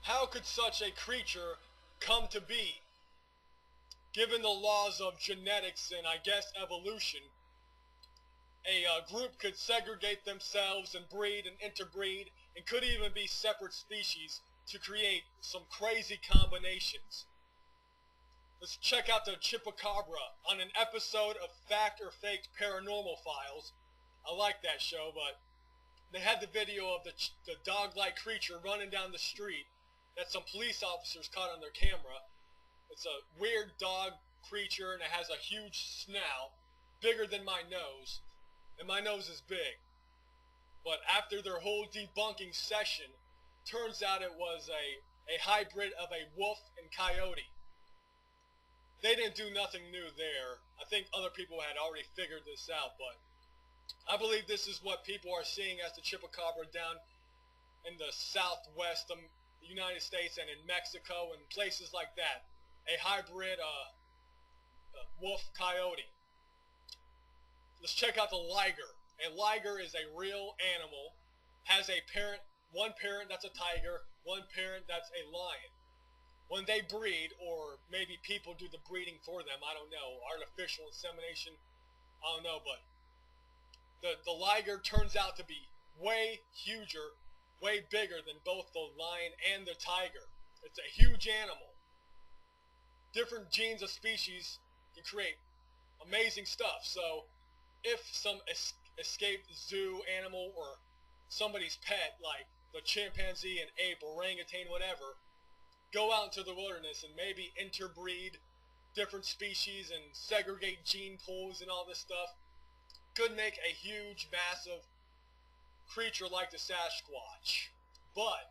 How could such a creature come to be? Given the laws of genetics and I guess evolution, a group could segregate themselves and breed and interbreed and could even be separate species to create some crazy combinations. Let's check out the Chupacabra on an episode of Fact or Fake Paranormal Files. I like that show, but they had the video of the dog-like creature running down the street that some police officers caught on their camera. It's a weird dog creature and it has a huge snout, bigger than my nose, and my nose is big. But after their whole debunking session, turns out it was a hybrid of a wolf and coyote. They didn't do nothing new there. I think other people had already figured this out, but I believe this is what people are seeing as the Chupacabra down in the southwest of the United States and in Mexico and places like that. A hybrid wolf-coyote. Let's check out the liger. A liger is a real animal, has a parent, one parent that's a tiger, one parent that's a lion. When they breed, or maybe people do the breeding for them, I don't know, artificial insemination, I don't know, but the liger turns out to be way huger, way bigger than both the lion and the tiger. It's a huge animal. Different genes of species can create amazing stuff. So if some escaped zoo animal or somebody's pet, like the chimpanzee and ape, orangutan, whatever, go out into the wilderness and maybe interbreed different species and segregate gene pools and all this stuff, could make a huge, massive creature like the Sasquatch. But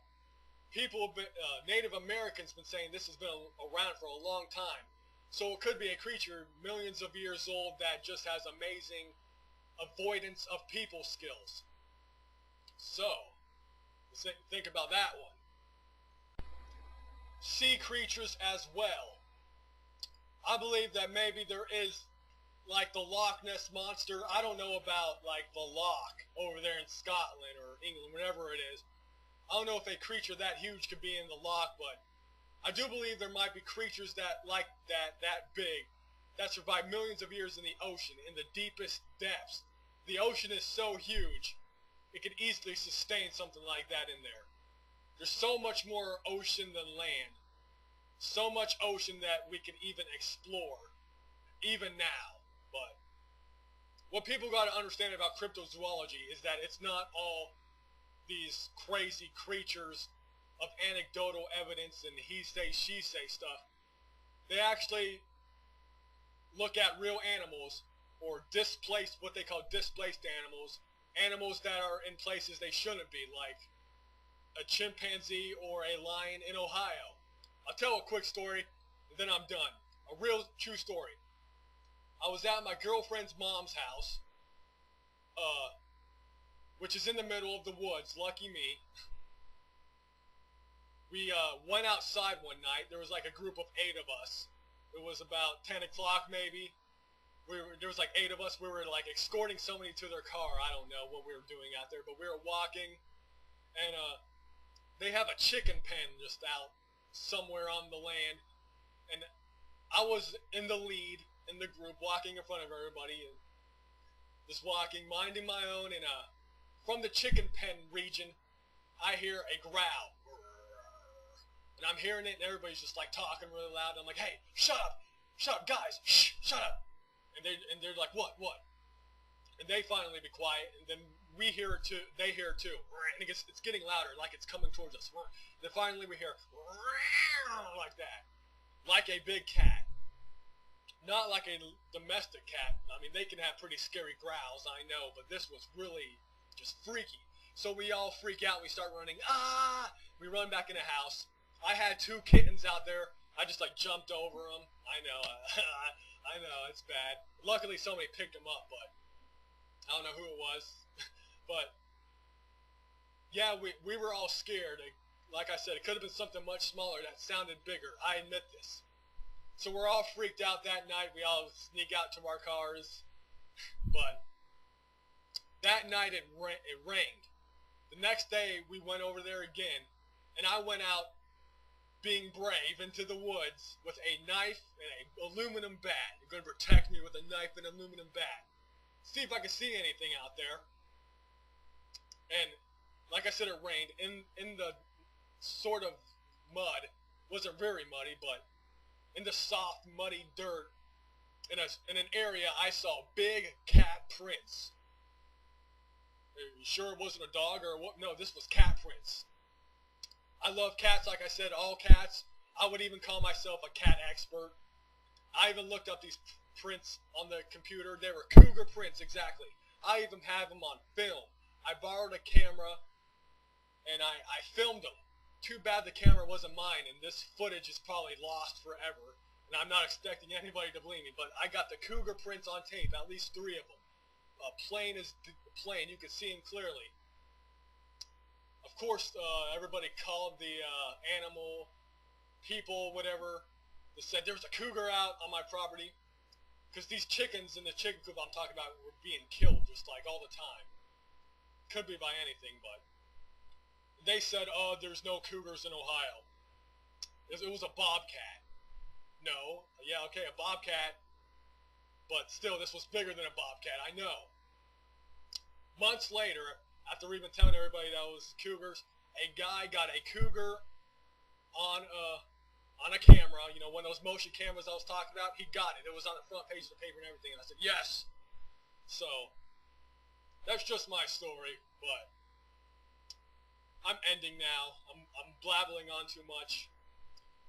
people have been, Native Americans been saying this has been around for a long time. So it could be a creature millions of years old that just has amazing avoidance of people skills. So, let's think about that one. Sea creatures as well. I believe that maybe there is, like the Loch Ness Monster. I don't know about like the Loch over there in Scotland or England, wherever it is. I don't know if a creature that huge could be in the Loch, but I do believe there might be creatures that like that big, that survive millions of years in the ocean, in the deepest depths. The ocean is so huge, it could easily sustain something like that in there. There's so much more ocean than land. So much ocean that we can even explore, even now. But what people got to understand about cryptozoology is that it's not all these crazy creatures of anecdotal evidence and he say, she say stuff. They actually look at real animals, or displaced, what they call displaced animals, animals that are in places they shouldn't be, like a chimpanzee or a lion in Ohio. I'll tell a quick story, and then I'm done. A real true story. I was at my girlfriend's mom's house, which is in the middle of the woods, lucky me. We went outside one night. There was like a group of 8 of us. It was about 10 o'clock maybe. There was like 8 of us. We were like escorting somebody to their car. I don't know what we were doing out there, but we were walking, and they have a chicken pen just out somewhere on the land, and I was in the lead in the group, walking in front of everybody, and just walking, minding my own, and from the chicken pen region, I hear a growl, and I'm hearing it, and everybody's just like talking really loud, and I'm like, hey, shut up, guys, shh, shut up, and they're like, what, and they finally be quiet, and then we hear it too, they hear it too, and it's getting louder, like it's coming towards us, and then finally we hear, like that, like a big cat. Not like a domestic cat. I mean, they can have pretty scary growls, I know, but this was really just freaky. So we all freak out, we start running, we run back in the house. I had 2 kittens out there, I just like jumped over them. I know, I know, it's bad. Luckily somebody picked them up, but I don't know who it was. But yeah, we were all scared. Like I said, it could have been something much smaller that sounded bigger. I admit this. So we're all freaked out that night. We all sneak out to our cars. But that night it rained. The next day we went over there again, and I went out being brave into the woods with a knife and an aluminum bat. You're going to protect me with a knife and aluminum bat. See if I can see anything out there. And like I said, it rained. In the sort of mud, wasn't very muddy, but in the soft, muddy dirt, in an area, I saw big cat prints. Are you sure it wasn't a dog or what? No, this was cat prints. I love cats, like I said, all cats. I would even call myself a cat expert. I even looked up these prints on the computer. They were cougar prints, exactly. I even have them on film. I borrowed a camera, and I filmed them. Too bad the camera wasn't mine, and this footage is probably lost forever. And I'm not expecting anybody to believe me, but I got the cougar prints on tape, at least 3 of them. Plain as plain, you could see them clearly. Of course, everybody called the animal people, whatever. They said there was a cougar out on my property. Because these chickens in the chicken coop I'm talking about were being killed just like all the time. Could be by anything, but they said, oh, there's no cougars in Ohio. It was a bobcat. No, yeah, okay, a bobcat. But still, this was bigger than a bobcat, I know. Months later, after we've been telling everybody that it was cougars, a guy got a cougar on a camera, you know, one of those motion cameras I was talking about. He got it. It was on the front page of the paper and everything, and I said, yes. So, that's just my story, but I'm ending now. I'm blabbling on too much.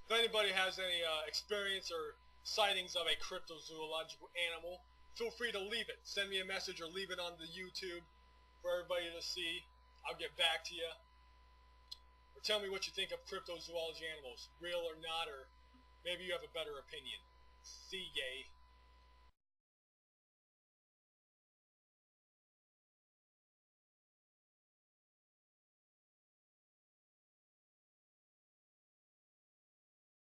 If anybody has any experience or sightings of a cryptozoological animal, feel free to leave it. Send me a message or leave it on the YouTube for everybody to see. I'll get back to you. Or tell me what you think of cryptozoology animals, real or not, or maybe you have a better opinion. See ya.